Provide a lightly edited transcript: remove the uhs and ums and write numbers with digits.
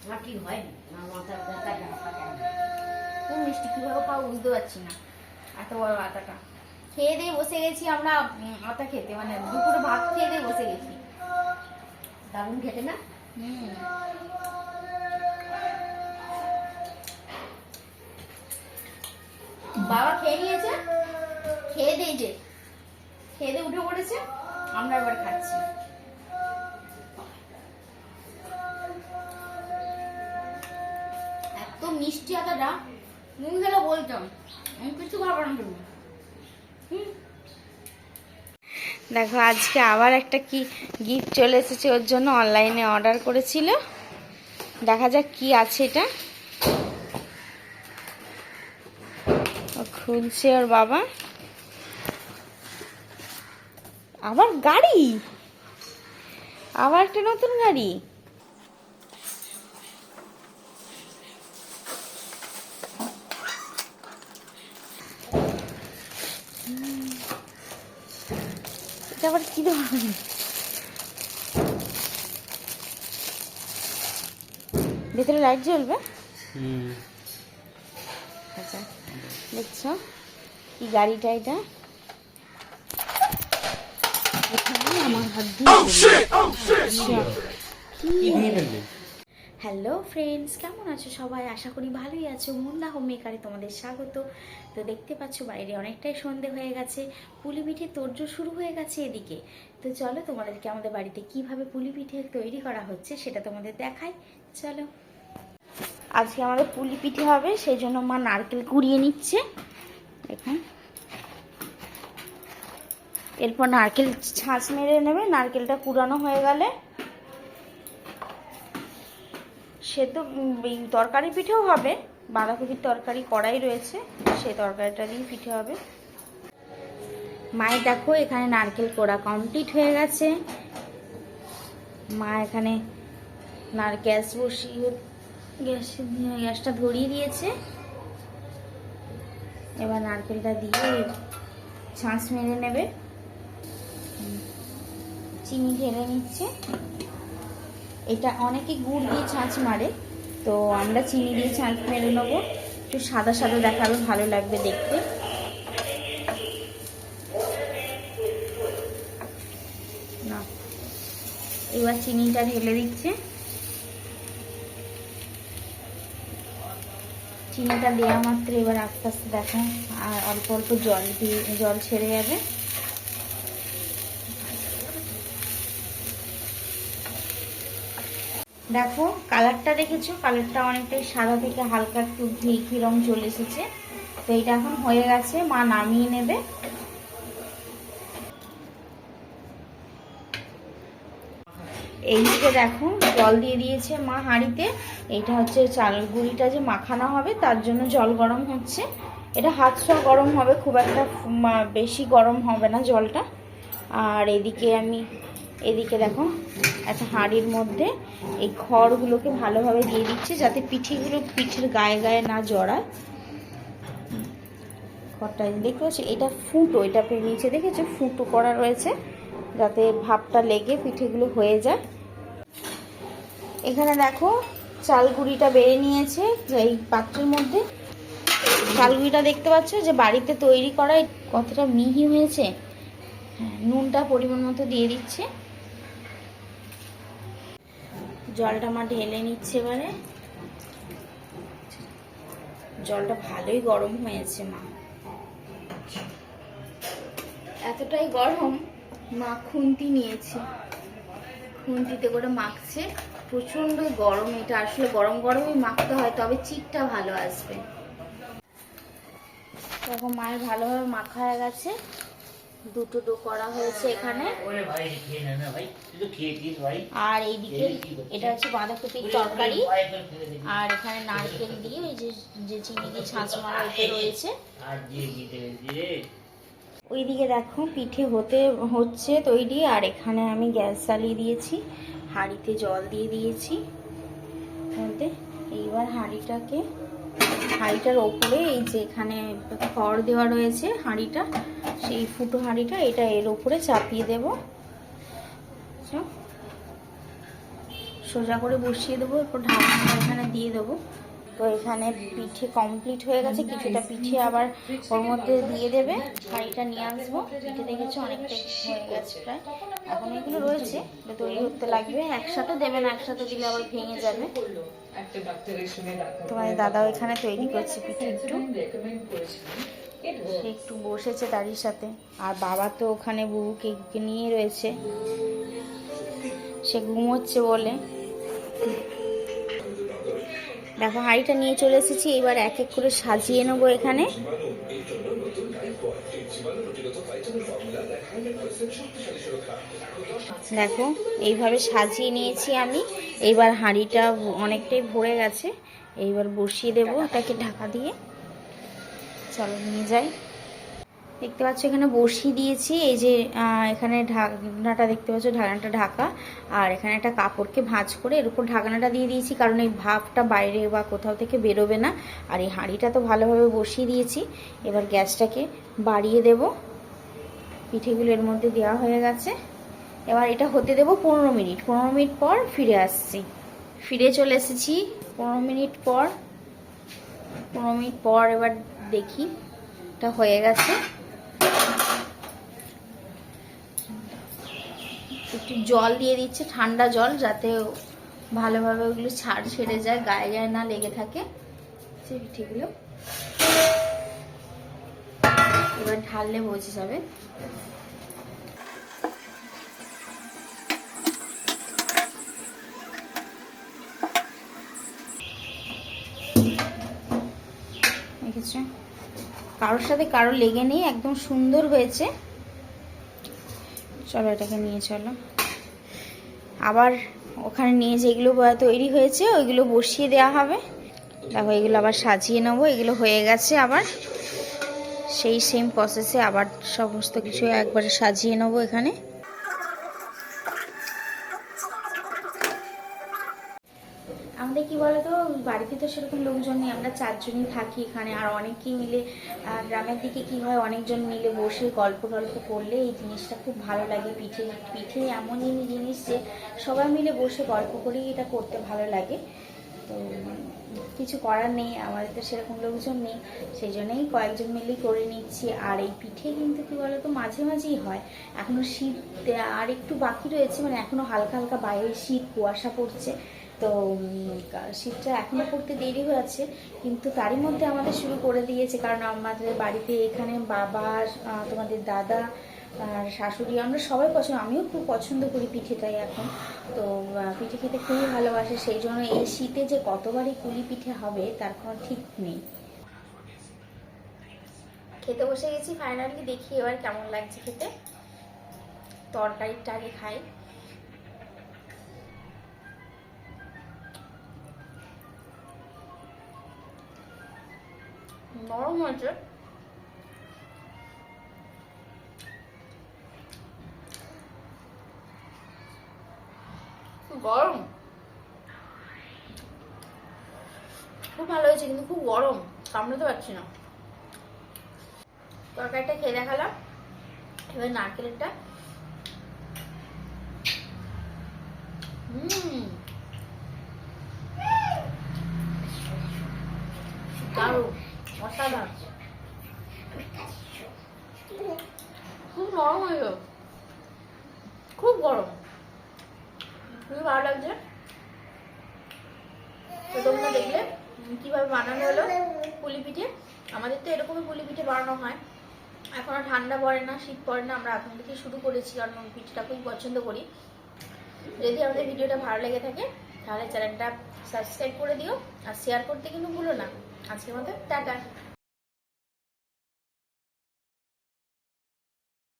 আমার ঠিক হয় না, আমার মাথা ব্যথা থাকে না। খুব মিষ্টি, কীভাবে খাও বুঝতে পারছি না। এত বড় আটাটা খেয়ে দিয়ে বসে গেছি আমরা আটা খেতে, মানে দুপুরে ভাত খেয়ে দিয়ে বসে গেছি। দারুণ খেতে না? বাবা খেয়ে নিয়েছে, খেয়ে দিয়ে উঠে পড়েছে, আমরা এবার খাচ্ছি। এত মিষ্টি আটাটা নুন খেলে বলতাম, আমি কিছু খাবার না তুমি। দেখো আজকে আবার একটা কি গিফট চলে এসেছে ওর জন্য, অনলাইনে অর্ডার করেছিল। দেখা যাক কি আছে এটা। ও খুলছে ওর বাবা। আবার গাড়ি, আবার একটা নতুন গাড়ি। এটা আবার কি ধরনের? ভেতরে লাইট জ্বলবে। আচ্ছা, দেখছো কি গাড়িটা এটা? আমার হাত দিয়ে। হ্যালো ফ্রেন্ডস, কেমন আছো সবাই? আশা করি ভালোই আছো। মুন্না হোম মেকারে তোমাদের স্বাগত। তো দেখতে পাচ্ছ বাইরে অনেকটাই সন্ধে হয়ে গেছে, পুলি পিঠে তোড়জোড় শুরু হয়ে গেছে এদিকে। তো চলো তোমাদেরকে আমাদের বাড়িতে কিভাবে পুলি পিঠে তৈরি করা হচ্ছে সেটা তোমাদের দেখাই। চলো, আজকে আমাদের পুলি পিঠে হবে, সেই জন্য মা নারকেল কুড়িয়ে নিচ্ছে। দেখুন, এরপর নারকেল ছাঁচ মেরে নেবে। নারকেলটা কুড়ানো হয়ে গেলে সে তো তরকারি পিঠেও হবে, বাঁধাকপির তরকারি কড়াই রয়েছে, সেই তরকারিটা দিয়ে পিঠে হবে। মায়ের দেখো এখানে নারকেল কোড়া কমপ্লিট হয়ে গেছে। মা এখানে গ্যাস বসিয়ে গ্যাসটা ধরিয়ে দিয়েছে। এবার নারকেলটা দিয়ে ছাঁচ মেরে নেবে। চিনি ঢেলে নিচ্ছে। এটা অনেকে গুড় দিয়ে ছাঁচ মারে, তো আমরা চিনি দিয়ে ছাঁচ মেরে নেবো। একটু সাদা সাদা দেখাবে, ভালো লাগবে দেখতে। না, এবার চিনিটা ঢেলে দিচ্ছে। চিনিটা দেওয়া মাত্র এবার আস্তে আস্তে দেখো আর অল্প অল্প জল ছেড়ে যাবে। দেখো কালারটা দেখেছো, কালারটা অনেকটাই সাদা থেকে হালকা একটু ঘি ঘি রং চলে এসেছে। তো এটা এখন হয়ে গেছে, মা নামিয়ে নেবে। এইদিকে দেখো জল দিয়ে দিয়েছে মা হাঁড়িতে। এইটা হচ্ছে চাল গুঁড়িটা যে মাখানো হবে তার জন্য জল গরম হচ্ছে। এটা হাত ছোঁয়া গরম হবে, খুব একটা বেশি গরম হবে না জলটা। আর এদিকে দেখো একটা হাঁড়ির মধ্যে এই খড়গুলোকে ভালোভাবে দিয়ে দিচ্ছে, যাতে পিঠের গায়ে গায়ে না জড়ায়। খড়টা দেখতে পাচ্ছি, এটা ফুটো, এটা নিচে দেখেছো ফুটো করা রয়েছে, যাতে ভাপটা লেগে পিঠেগুলো হয়ে যায়। এখানে দেখো চালগুড়িটা বেড়ে নিয়েছে এই পাত্রের মধ্যে। চালগুড়িটা দেখতে পাচ্ছ যে বাড়িতে তৈরি করা, কতটা মিহি হয়েছে। হ্যাঁ, নুনটা পরিমাণ মতো দিয়ে দিচ্ছে। জলটা মা ঢেলে নিচ্ছে। এবারে জলটা ভালোই গরম হয়েছে মা, এতটাই গরম মা খুন্তি নিয়েছে, খুন্তিতে করে মাখছে। প্রচন্ড গরম, এটা আসলে গরম গরমই মাখতে হয়, তবে চিটটা ভালো আসবে। দেখো মায়ের ভালোভাবে মাখা হয়ে গেছে, দুটো ডো করা হয়েছে এখানে। আর এইদিকে এটা হচ্ছে বাঁধাকপির তরকারি, আর এখানে নারকেল দিয়ে ওই যে চিনি দিয়ে ছাঁচ মারা ওইটা রয়েছে। ওইদিকে দেখো পিঠে হচ্ছে তৈরি। আর এখানে আমি গ্যাস জ্বালিয়ে দিয়েছি, হাঁড়িতে জল দিয়ে দিয়েছি মধ্যে। এইবার হাঁড়িটার ওপরে এই যে এখানে খড় দেওয়া রয়েছে হাঁড়িটা, সেই ফুটো হাঁড়িটা এটা এর ওপরে চাপিয়ে দেব। সোজা করে বসিয়ে দেবো, এরপর ঢাকনা এখানে দিয়ে দেবো। তো এখানে পিঠে কমপ্লিট হয়ে গেছে, কিছুটা পিঠে আবার ওর মধ্যে দিয়ে দেবে। হাঁড়িটা নিয়ে আসবো, পিঠে দেখেছো অনেকটাই হয়ে গেছে প্রায়, এখন এগুলো রয়েছে, তৈরি করতে লাগবে। একসাথে দেবে না, একসাথে দিলে আবার ভেঙে যাবে। তোমাদের দাদাও এখানে তৈরি করছে পিঠে, একটু বসেছে তারই সাথে। আর বাবা তো ওখানে বুবুকে নিয়ে রয়েছে, সে ঘুমোচ্ছে বলে। দেখো হাঁড়িটা নিয়ে চলে এসেছি, এবার এক এক করে সাজিয়ে নেবো এখানে। দেখো এইভাবে সাজিয়ে নিয়েছি আমি। এইবার হাঁড়িটা অনেকটাই ভরে গেছে, এইবার বসিয়ে দেবো এটাকে ঢাকা দিয়ে। চলো নিয়ে যাই। দেখতে পাচ্ছ এখানে বসিয়ে দিয়েছি, এই যে এখানে ঢাকনাটা দেখতে পাচ্ছ, ঢাকনাটা ঢাকা। আর এখানে একটা কাপড়কে ভাঁজ করে এর উপর ঢাকনাটা দিয়ে দিয়েছি, কারণ এই ভাপটা বাইরে বা কোথাও থেকে বেরোবে না। আর এই হাঁড়িটা তো ভালোভাবে বসিয়ে দিয়েছি, এবার গ্যাসটাকে বাড়িয়ে দেব। পিঠেগুলো এর মধ্যে দেওয়া হয়ে গেছে, এবার এটা হতে দেবো 15 মিনিট। 15 মিনিট পর ফিরে আসছি। ফিরে চলে এসেছি 15 মিনিট পর। 15 মিনিট পর এবার দেখি এটা হয়ে গেছে। একটু জল দিয়ে দিচ্ছে, ঠান্ডা জল, যাতে ভালোভাবে ওগুলো ছাড় ছেড়ে যায়, গায়ে গায়ে না লেগে থাকে সেই পিঠেগুলো। এবার ঢাললে বোঝা যাবে। দেখেছো কারোর সাথে কারো লেগে নেই, একদম সুন্দর হয়েছে। চলো এটাকে নিয়ে চলো, আবার ওখানে নিয়ে যেগুলো তৈরি হয়েছে ওইগুলো বসিয়ে দেওয়া হবে। দেখো এগুলো আবার সাজিয়ে নেবো, এগুলো হয়ে গেছে, আবার সেই সেম প্রসেসে আবার সমস্ত কিছু একবারে সাজিয়ে নেবো এখানে। আমাদের কি বলতো, বাড়িতে তো সেরকম লোকজন নেই, আমরা 4 জনই থাকি এখানে। আর অনেকেই মিলে, গ্রামের দিকে কি হয়, অনেকজন মিলে বসে গল্প করলে এই জিনিসটা খুব ভালো লাগে। পিঠে এমনই জিনিস যে সবাই মিলে বসে গল্প করেই এটা করতে ভালো লাগে। তো কিছু করার নেই, আমাদের তো সেরকম লোকজন নেই, সেই জন্যই কয়েকজন মিলেই করে নিচ্ছি। আর এই পিঠে কিন্তু কি বলতো মাঝে মাঝেই হয়, এখনো শীত আর একটু বাকি রয়েছে, মানে এখনো হালকা হালকা বাইরে শীত কুয়াশা পড়ছে। তো শীতটা এখনো পড়তে দেরি হয়েছে, কিন্তু তারই মধ্যে আমাদের শুরু করে দিয়েছে, কারণ আমাদের বাড়িতে এখানে বাবা, তোমাদের দাদা আর শাশুড়ি, আমরা সবাই আমিও খুব পছন্দ করি পিঠেটাই এখন। তো পিঠে খেতে খুবই ভালোবাসে, সেই জন্য এই শীতে যে কতবারই কুলি পিঠে হবে তার কোনো ঠিক নেই। খেতে বসে গেছি ফাইনালি, দেখি এবার কেমন লাগছে খেতে। তরকারিটা আগে খাই। নরম হয়েছে, গরম, খুব ভালো হয়েছে, কিন্তু খুব গরম, কামড়াতে পারছি না। তরকারিটা খেয়ে দেখালাম, এবার নারকেলটা। দারুণ, অসাধারণ, খুব নরম হয়েছে, খুব গরম, খুবই ভালো লাগছে। তো তোমরা দেখলে কিভাবে বানানো হলো পুলি পিঠে। আমাদের তো এরকমই পুলি পিঠে বানানো হয়, এখনো ঠান্ডা পড়ে না, শীত পড়ে না, আমরা এখন থেকে শুরু করেছি, কারণ আমি পিঠেটা খুবই পছন্দ করি। যদি আমাদের ভিডিওটা ভালো লেগে থাকে তাহলে চ্যানেলটা সাবস্ক্রাইব করে দিও, আর শেয়ার করতে কিন্তু ভুলো না। আজকের মতো টাটা।